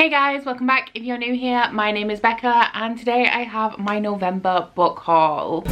Hey guys, welcome back. If you're new here, my name is Becca and today I have my November book haul.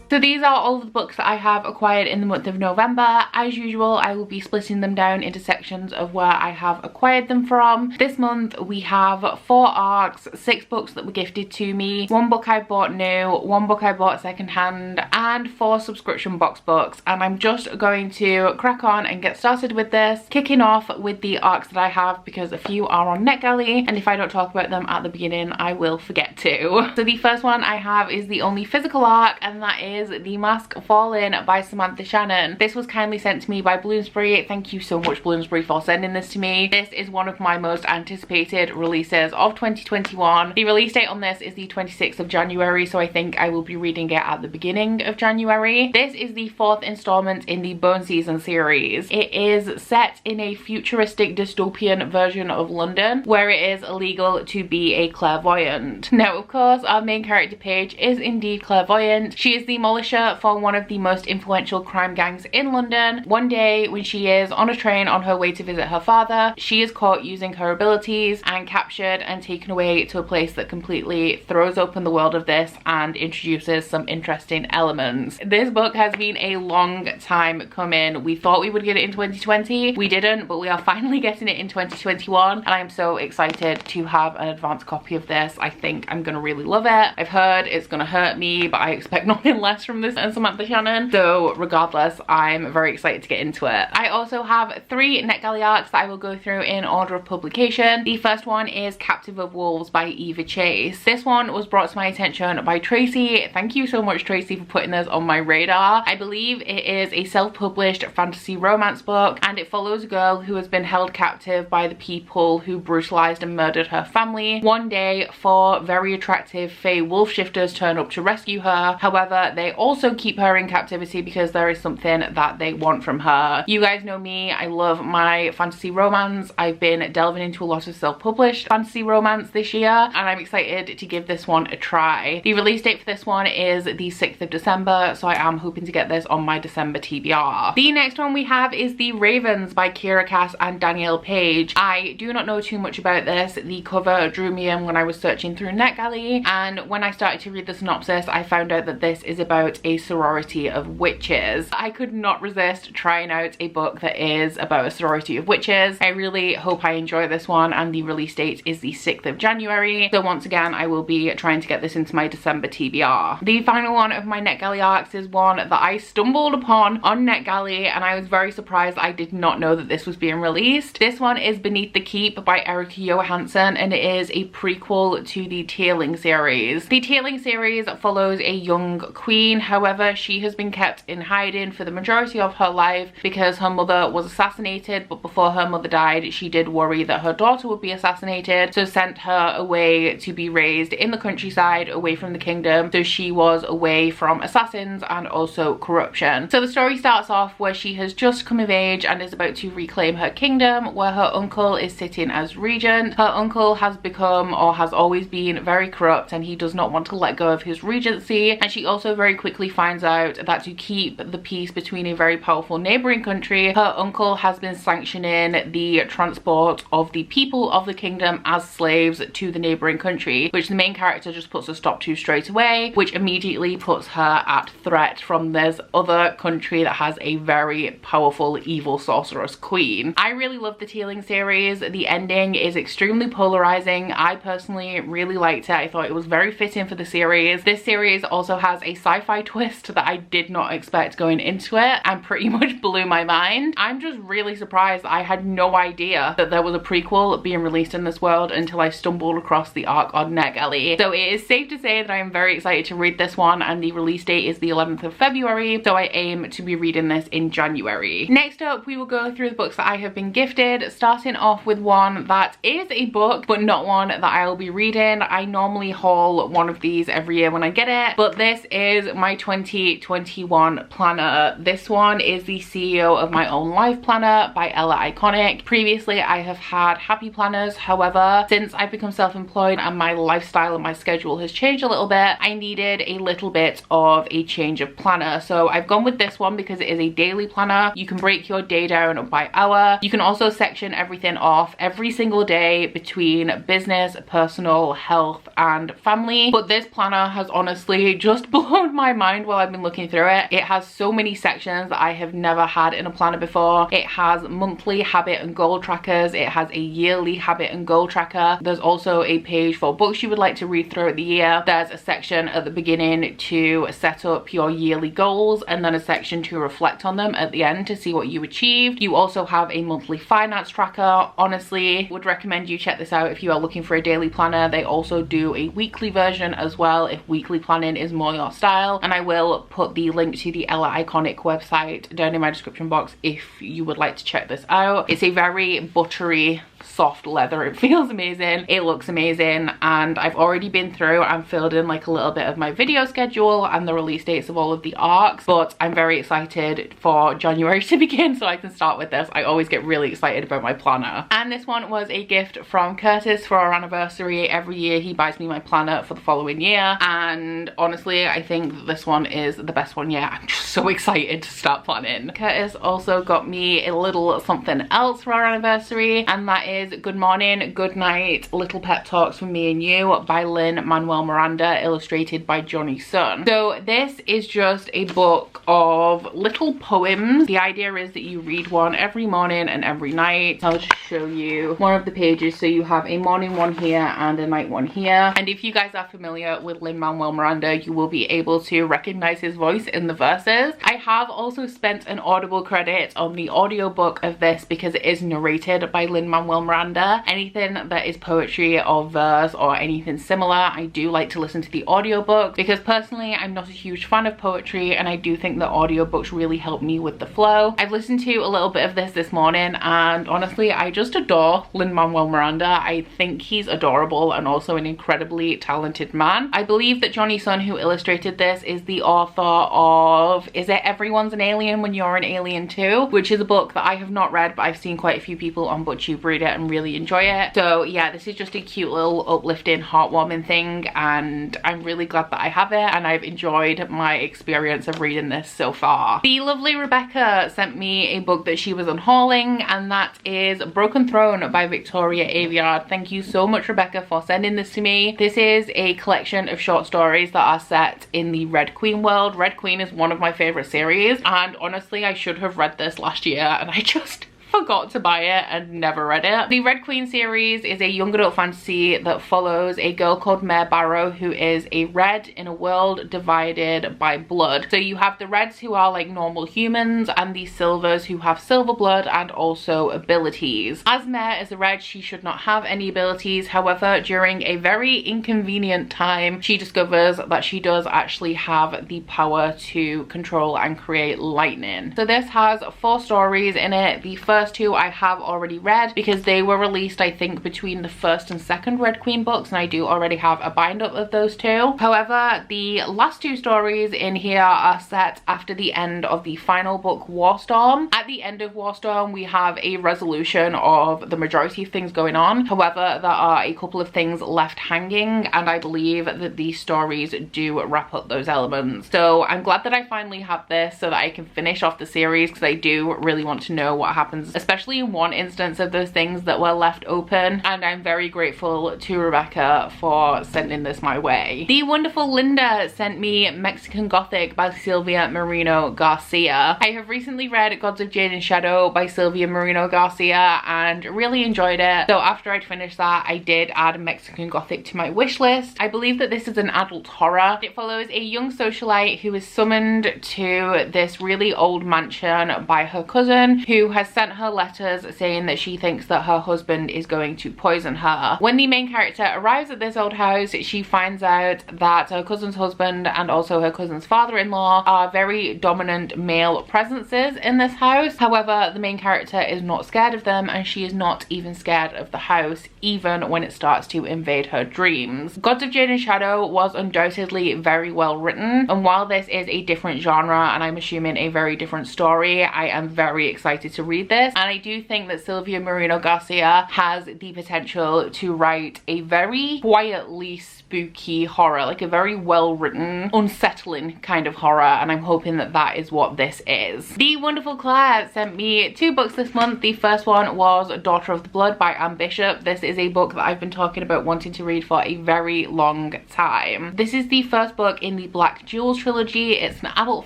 So these are all of the books that I have acquired in the month of November. As usual, I will be splitting them down into sections of where I have acquired them from. This month we have 4 arcs, 6 books that were gifted to me, 1 book I bought new, 1 book I bought secondhand, and 4 subscription box books. And I'm just going to crack on and get started with this, kicking off with the arcs that I have because a few are on NetGalley, and if I don't talk about them at the beginning, I will forget to. So the first one I have is the only physical arc, and that is The Mask Fallen by Samantha Shannon. This was kindly sent to me by Bloomsbury. Thank you so much, Bloomsbury, for sending this to me. This is one of my most anticipated releases of 2021. The release date on this is the 26th of January, so I think I will be reading it at the beginning of January. This is the 4th installment in the Bone Season series. It is set in a futuristic dystopian version of London where it is illegal to be a clairvoyant. Now, of course, our main character Paige is indeed clairvoyant. She is the militia for one of the most influential crime gangs in London. One day when she is on a train on her way to visit her father, she is caught using her abilities and captured and taken away to a place that completely throws open the world of this and introduces some interesting elements. This book has been a long time coming. We thought we would get it in 2020. We didn't, but we are finally getting it in 2021 and I'm so excited to have an advanced copy of this. I think I'm gonna really love it. I've heard it's gonna hurt me, but I expect nothing less from this and Samantha Shannon, so regardless, I'm very excited to get into it. I also have 3 NetGalley arcs that I will go through in order of publication. The first one is Captive of Wolves by Eva Chase. This one was brought to my attention by Tracy. Thank you so much, Tracy, for putting this on my radar. I believe it is a self-published fantasy romance book and it follows a girl who has been held captive by the people who brutalized and murdered her family. One day, 4 very attractive Fey wolf shifters turn up to rescue her. However, they also keep her in captivity because there is something that they want from her. You guys know me, I love my fantasy romance. I've been delving into a lot of self-published fantasy romance this year and I'm excited to give this one a try. The release date for this one is the 6th of December, so I am hoping to get this on my December TBR. The next one we have is The Ravens by Kira Cass and Danielle Page. I do not know too much about this. The cover drew me in when I was searching through NetGalley, and when I started to read the synopsis I found out that this is about a sorority of witches. I could not resist trying out a book that is about a sorority of witches. I really hope I enjoy this one, and the release date is the 6th of January, so once again I will be trying to get this into my December TBR. The final one of my NetGalley arcs is one that I stumbled upon on NetGalley and I was very surprised. I did not know that this was being released. This one is Beneath the Keep by Erica Johansson and it is a prequel to the Tailing series. The Tailing series follows a young queen. However, she has been kept in hiding for the majority of her life because her mother was assassinated, but before her mother died she did worry that her daughter would be assassinated, so sent her away to be raised in the countryside away from the kingdom, so she was away from assassins and also corruption. So the story starts off where she has just come of age and is about to reclaim her kingdom, where her uncle is sitting as regent. Her uncle has become, or has always been, very corrupt and he does not want to let go of his regency, and she also very quickly finds out that to keep the peace between a very powerful neighbouring country, her uncle has been sanctioning the transport of the people of the kingdom as slaves to the neighbouring country, which the main character just puts a stop to straight away, which immediately puts her at threat from this other country that has a very powerful evil sorceress queen. I really love the Tailing series. The ending is extremely polarizing. I personally really liked it. I thought it was very fitting for the series. This series also has a sci-fi twist that I did not expect going into it and pretty much blew my mind. I'm just really surprised. I had no idea that there was a prequel being released in this world until I stumbled across the arc on NetGalley. So it is safe to say that I am very excited to read this one, and the release date is the 11th of February, so I aim to be reading this in January. Next up, we will go through the books that I have been gifted, starting off with one that is a book but not one that I will be reading. I normally haul one of these every year when I get it, but this is is my 2021 planner. This one is the CEO of My Own Life planner by Ella Iconic. Previously, I have had happy planners. However, since I've become self-employed and my lifestyle and my schedule has changed a little bit, I needed a little bit of a change of planner. So I've gone with this one because it is a daily planner. You can break your day down by hour. You can also section everything off every single day between business, personal, health, and family. But this planner has honestly just blown my mind while I've been looking through it. It has so many sections that I have never had in a planner before. It has monthly habit and goal trackers. It has a yearly habit and goal tracker. There's also a page for books you would like to read throughout the year. There's a section at the beginning to set up your yearly goals, and then a section to reflect on them at the end to see what you achieved. You also have a monthly finance tracker. Honestly, would recommend you check this out if you are looking for a daily planner. They also do a weekly version as well if weekly planning is more your style, and I will put the link to the Ella Iconic website down in my description box if you would like to check this out. It's a very buttery soft leather. It feels amazing, it looks amazing, and I've already been through and filled in like a little bit of my video schedule and the release dates of all of the arcs, but I'm very excited for January to begin so I can start with this. I always get really excited about my planner, and this one was a gift from Curtis for our anniversary. Every year he buys me my planner for the following year, and honestly I think that this one is the best one yet. I'm just so excited to start planning. Curtis also got me a little something else for our anniversary, and that is Good Morning, Good Night, Little Pep Talks from Me and You by Lin-Manuel Miranda, illustrated by Johnny Sun. So this is just a book of little poems. The idea is that you read one every morning and every night. I'll just show you one of the pages. So you have a morning one here and a night one here. And if you guys are familiar with Lin-Manuel Miranda, you will be able to recognize his voice in the verses. I have also spent an Audible credit on the audiobook of this because it is narrated by Lin-Manuel Miranda. Anything that is poetry or verse or anything similar, I do like to listen to the audiobook because personally I'm not a huge fan of poetry, and I do think that audiobooks really help me with the flow. I've listened to a little bit of this morning, and honestly I just adore Lin-Manuel Miranda. I think he's adorable and also an incredibly talented man. I believe that Johnny Sun, who illustrated this, is the author of Is It Everyone's an Alien When You're an Alien Too, which is a book that I have not read, but I've seen quite a few people on BookTube read it and really enjoy it. So yeah, this is just a cute little uplifting, heartwarming thing, and I'm really glad that I have it, and I've enjoyed my experience of reading this so far. The lovely Rebecca sent me a book that she was unhauling, and that is Broken Throne by Victoria Aveyard. Thank you so much, Rebecca, for sending this to me. This is a collection of short stories that are set in the Red Queen world. Red Queen is one of my favorite series, and honestly I should have read this last year and I just forgot to buy it and never read it. The Red Queen series is a young adult fantasy that follows a girl called Mare Barrow, who is a red in a world divided by blood. So you have the reds, who are like normal humans, and the silvers, who have silver blood and also abilities. As Mare is a red, she should not have any abilities. However, during a very inconvenient time, she discovers that she does actually have the power to control and create lightning. So this has 4 stories in it. The first two I have already read because they were released, I think, between the first and second Red Queen books, and I do already have a bind up of those 2. However, the last 2 stories in here are set after the end of the final book, Warstorm. At the end of Warstorm, we have a resolution of the majority of things going on. However, there are a couple of things left hanging, and I believe that these stories do wrap up those elements. So I'm glad that I finally have this so that I can finish off the series, because I do really want to know what happens, especially in one instance of those things that were left open, and I'm very grateful to Rebecca for sending this my way. The wonderful Linda sent me Mexican Gothic by Silvia Moreno Garcia. I have recently read Gods of Jade and Shadow by Silvia Moreno Garcia and really enjoyed it. So after I'd finished that, I did add Mexican Gothic to my wish list. I believe that this is an adult horror. It follows a young socialite who is summoned to this really old mansion by her cousin, who has sent her letters saying that she thinks that her husband is going to poison her. When the main character arrives at this old house, she finds out that her cousin's husband and also her cousin's father-in-law are very dominant male presences in this house. However, the main character is not scared of them, and she is not even scared of the house, even when it starts to invade her dreams. Gods of Jade and Shadow was undoubtedly very well written, and while this is a different genre and I'm assuming a very different story, I am very excited to read this. And I do think that Silvia Moreno Garcia has the potential to write a very quietly spooky horror, like a very well written, unsettling kind of horror, and I'm hoping that that is what this is. The wonderful Claire sent me 2 books this month. The first one was Daughter of the Blood by Anne Bishop. This is a book that I've been talking about wanting to read for a very long time. This is the first book in the Black Jewels trilogy. It's an adult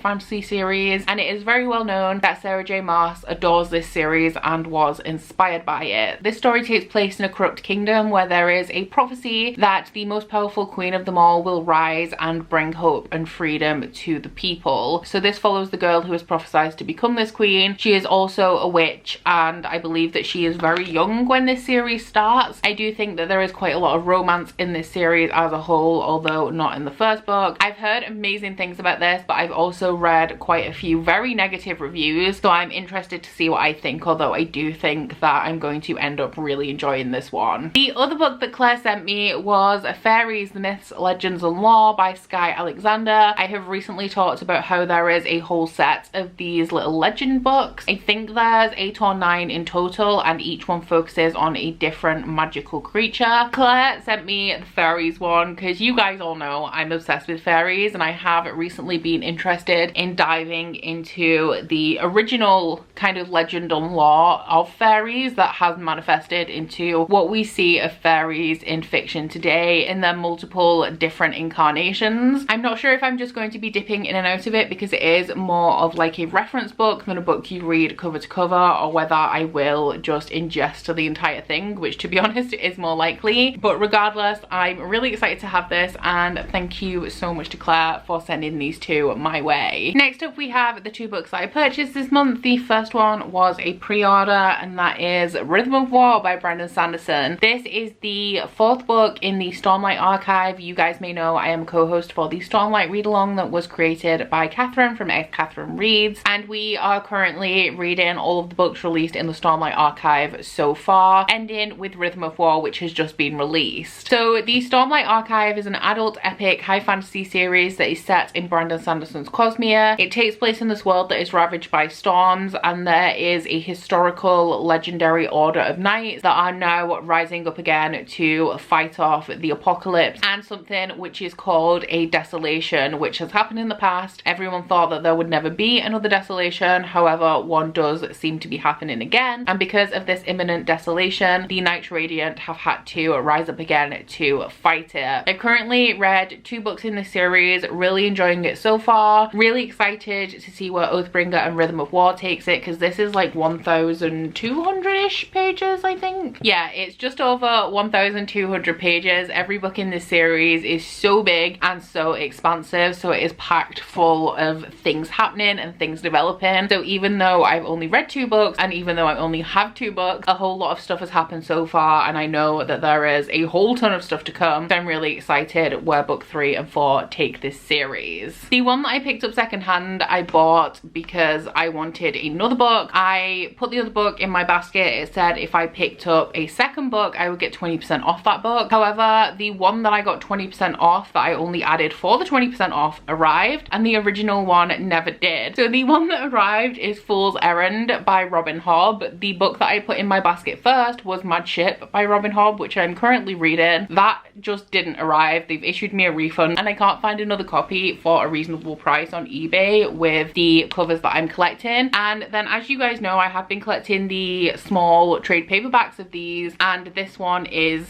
fantasy series, and it is very well known that Sarah J Maas adores this series and was inspired by it. This story takes place in a corrupt kingdom where there is a prophecy that the most powerful queen of them all will rise and bring hope and freedom to the people. So this follows the girl who is prophesied to become this queen. She is also a witch, and I believe that she is very young when this series starts. I do think that there is quite a lot of romance in this series as a whole, although not in the first book. I've heard amazing things about this, but I've also read quite a few very negative reviews, so I'm interested to see what I think, although I do think that I'm going to end up really enjoying this one. The other book that Claire sent me was Fairies, the Myths, Legends and Lore by Sky Alexander. I have recently talked about how there is a whole set of these little legend books. I think there's 8 or 9 in total, and each one focuses on a different magical creature. Claire sent me the Fairies one because you guys all know I'm obsessed with fairies, and I have recently been interested in diving into the original kind of legend and lore of fairies that has manifested into what we see of fairies in fiction today in their multiple different incarnations. I'm not sure if I'm just going to be dipping in and out of it because it is more of like a reference book than a book you read cover to cover, or whether I will just ingest the entire thing, which to be honest is more likely. But regardless, I'm really excited to have this, and thank you so much to Claire for sending these 2 my way. Next up we have the 2 books that I purchased this month. The first one was a pre-order, and that is Rhythm of War by Brandon Sanderson. This is the 4th book in the Stormlight archive. You guys may know I am co-host for the Stormlight read-along that was created by Catherine from Catherine Reads, and we are currently reading all of the books released in the Stormlight archive so far, ending with Rhythm of War, which has just been released. So the Stormlight archive is an adult epic high fantasy series that is set in Brandon Sanderson's Cosmere. It takes place in this world that is ravaged by storms, and there is a historical legendary order of knights that are now rising up again to fight off the apocalypse and something which is called a desolation, which has happened in the past. Everyone thought that there would never be another desolation, however one does seem to be happening again, and because of this imminent desolation, the Knights Radiant have had to rise up again to fight it. I've currently read 2 books in this series, really enjoying it so far, really excited to see where Oathbringer and Rhythm of War takes it, because this is like 1,200-ish pages, I think. Yeah, it's just over 1,200 pages. Every book in this series is so big and so expansive, so it is packed full of things happening and things developing. So even though I've only read 2 books, and even though I only have 2 books, a whole lot of stuff has happened so far, and I know that there is a whole ton of stuff to come. So I'm really excited where book 3 and 4 take this series. The one that I picked up secondhand I bought because I wanted another book. I put the other book in my basket. It said if I picked up a second book I would get 20% off that book. However, the one that I got 20% off that I only added for the 20% off arrived, and the original one never did. So the one that arrived is Fool's Errand by Robin Hobb. The book that I put in my basket first was Mad Ship by Robin Hobb, which I'm currently reading. That just didn't arrive. They've issued me a refund, and I can't find another copy for a reasonable price on eBay with the covers that I'm collecting. And then, as you guys know, I have been collecting the small trade paperbacks of these, and this one is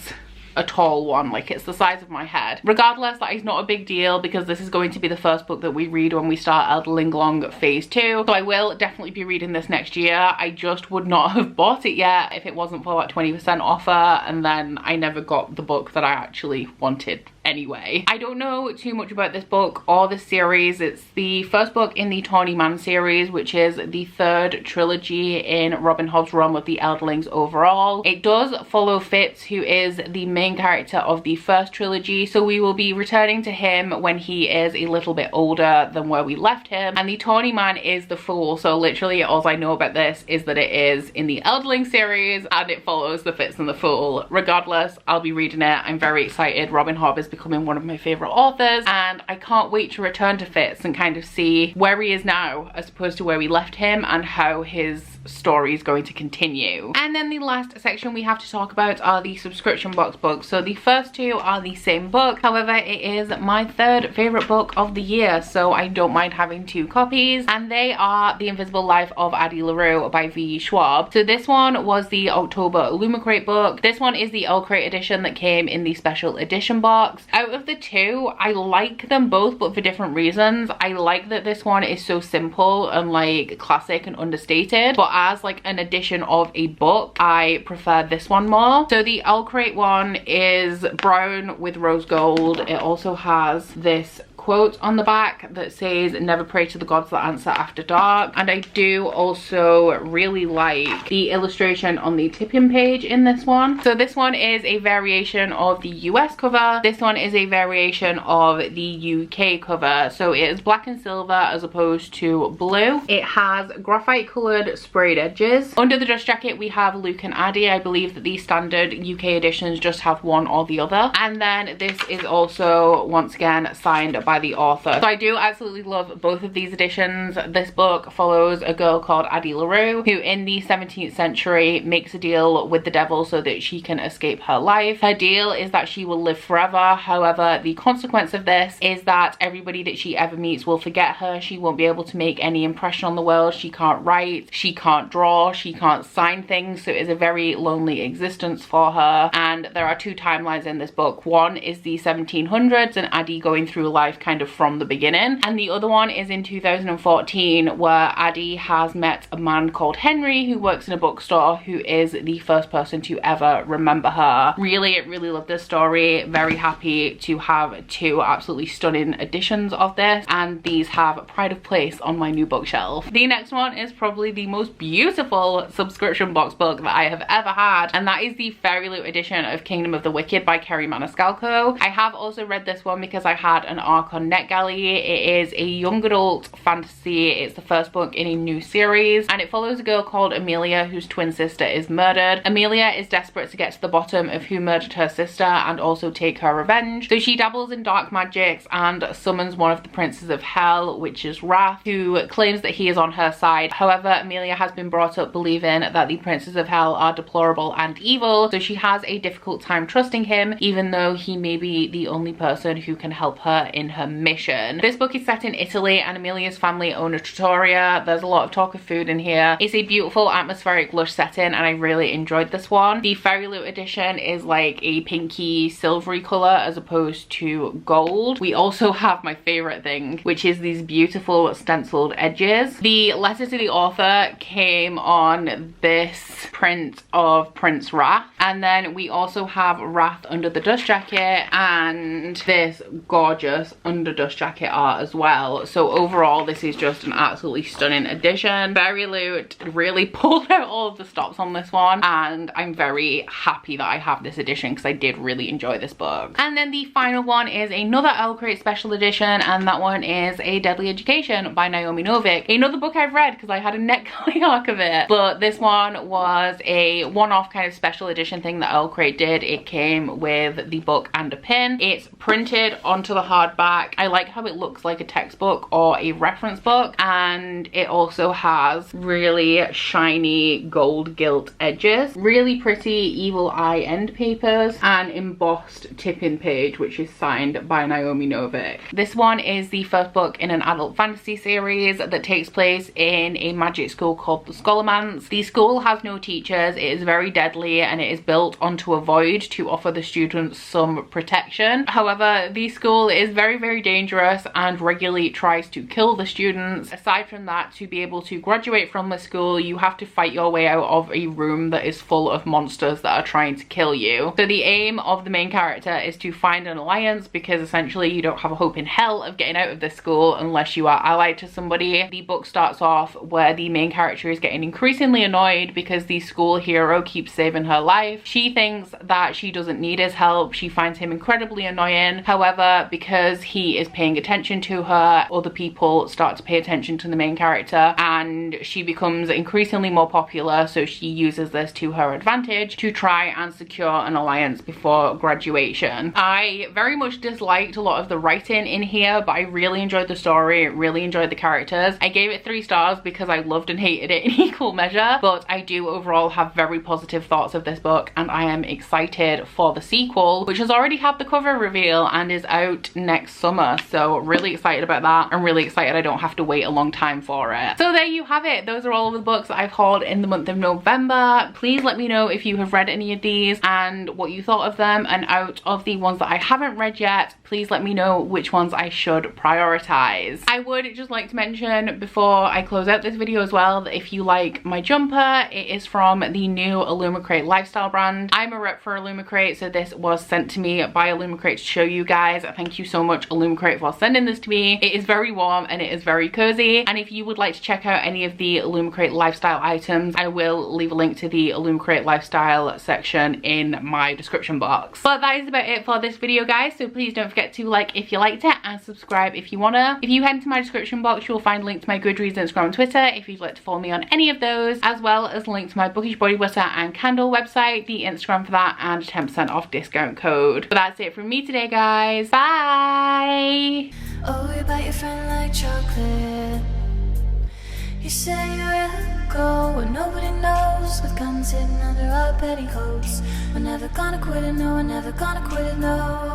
a tall one, like it's the size of my head. Regardless, that is not a big deal because this is going to be the first book that we read when we start Elderling Long phase 2, so I will definitely be reading this next year. I just would not have bought it yet if it wasn't for that 20% offer, and then I never got the book that I actually wanted anyway. I don't know too much about this book or the series. It's the first book in the Tawny Man series, which is the third trilogy in Robin Hobb's Realm of the Elderlings overall. It does follow Fitz, who is the main character of the first trilogy, so we will be returning to him when he is a little bit older than where we left him. And the Tawny Man is the Fool, so literally all I know about this is that it is in the Elderling series and it follows the Fitz and the Fool. Regardless, I'll be reading it. I'm very excited. Robin Hobb is becoming one of my favourite authors, and I can't wait to return to Fitz and kind of see where he is now as opposed to where we left him and how his story is going to continue. And then the last section we have to talk about are the subscription box books. So the first two are the same book, however it is my third favourite book of the year, so I don't mind having two copies, and they are The Invisible Life of Addie LaRue by V. Schwab. So this one was the October Illumicrate book. This one is the Owlcrate edition that came in the special edition box. Out of the two, I like them both, but for different reasons. I like that this one is so simple and like classic and understated, but as like an edition of a book, I prefer this one more. So the Owlcrate one is brown with rose gold. It also has this quote on the back that says, "Never pray to the gods that answer after dark." And I do also really like the illustration on the tipping page in this one. So this one is a variation of the US cover. This one is a variation of the UK cover. So it is black and silver as opposed to blue. It has graphite coloured sprayed edges. Under the dust jacket we have Luke and Addie. I believe that the standard UK editions just have one or the other. And then this is also once again signed by the author. So I do absolutely love both of these editions. This book follows a girl called Addie LaRue, who in the 17th century makes a deal with the devil so that she can escape her life. Her deal is that she will live forever. However, the consequence of this is that everybody that she ever meets will forget her. She won't be able to make any impression on the world. She can't write, she can't draw, she can't sign things, so it is a very lonely existence for her. And there are two timelines in this book. One is the 1700s and Addie going through life kind of from the beginning, and the other one is in 2014 where Addie has met a man called Henry who works in a bookstore, who is the first person to ever remember her. Really love this story. Very happy to have two absolutely stunning editions of this, and these have pride of place on my new bookshelf. The next one is probably the most beautiful subscription box book that I have ever had, and that is the Fairy Loot edition of Kingdom of the Wicked by Kerry Maniscalco. I have also read this one because I had an arc on NetGalley. It is a young adult fantasy. It's the first book in a new series, and it follows a girl called Amelia whose twin sister is murdered. Amelia is desperate to get to the bottom of who murdered her sister and also take her revenge. So she dabbles in dark magics and summons one of the princes of hell, which is Wrath, who claims that he is on her side. However, Amelia has been brought up believing that the princes of hell are deplorable and evil, so she has a difficult time trusting him, even though he may be the only person who can help her in her mission. This book is set in Italy, and Amelia's family own a trattoria. There's a lot of talk of food in here. It's a beautiful atmospheric lush setting, and I really enjoyed this one. The Fairy Loot edition is like a pinky silvery colour as opposed to gold. We also have my favourite thing, which is these beautiful stenciled edges. The letter to the author came on this print of Prince Wrath, and then we also have Wrath under the dust jacket and this gorgeous under dust jacket art as well. So overall this is just an absolutely stunning edition. Fairy Loot really pulled out all of the stops on this one, and I'm very happy that I have this edition because I did really enjoy this book. And then the final one is another Owlcrate special edition, and that one is A Deadly Education by Naomi Novik. Another book I've read because I had a NetGalley arc of it, but this one was a one-off kind of special edition thing that Owlcrate did. It came with the book and a pin. It's printed onto the hardback. I like how it looks like a textbook or a reference book, and it also has really shiny gold gilt edges, really pretty evil eye end papers, and embossed tipping page which is signed by Naomi Novik. This one is the first book in an adult fantasy series that takes place in a magic school called the Scholomance. The school has no teachers, it is very deadly, and it is built onto a void to offer the students some protection. However, the school is very very dangerous and regularly tries to kill the students. Aside from that, to be able to graduate from the school, you have to fight your way out of a room that is full of monsters that are trying to kill you. So the aim of the main character is to find an alliance, because essentially you don't have a hope in hell of getting out of this school unless you are allied to somebody. The book starts off where the main character is getting increasingly annoyed because the school hero keeps saving her life. She thinks that she doesn't need his help. She finds him incredibly annoying. However, because he is paying attention to her, other people start to pay attention to the main character and she becomes increasingly more popular, so she uses this to her advantage to try and secure an alliance before graduation. I very much disliked a lot of the writing in here, but I really enjoyed the story, really enjoyed the characters. I gave it 3 stars because I loved and hated it in equal measure, but I do overall have very positive thoughts of this book, and I am excited for the sequel, which has already had the cover reveal and is out next summer. So really excited about that. I'm really excited I don't have to wait a long time for it. So there you have it. Those are all of the books that I've hauled in the month of November. Please let me know if you have read any of these and what you thought of them, and out of the ones that I haven't read yet, please let me know which ones I should prioritize. I would just like to mention before I close out this video as well that if you like my jumper, it is from the new Illumicrate lifestyle brand. I'm a rep for Illumicrate, so this was sent to me by Illumicrate to show you guys. Thank you so much, Illumicrate, for sending this to me. It is very warm and it is very cozy, and if you would like to check out any of the Illumicrate lifestyle items, I will leave a link to the Illumicrate lifestyle section in my description box. But that is about it for this video, guys, so please don't forget to like if you liked it and subscribe if you wanna. If you head into my description box, you'll find a link to my Goodreads, Instagram and Twitter if you'd like to follow me on any of those, as well as a link to my Bookish body butter and candle website, the Instagram for that, and a 10% off discount code. But that's it from me today, guys. Bye! Oh, you bite your friend like chocolate. You say you'll go where nobody knows, with guns hidden under our petticoats. We're never gonna quit it, no, we're never gonna quit it, no.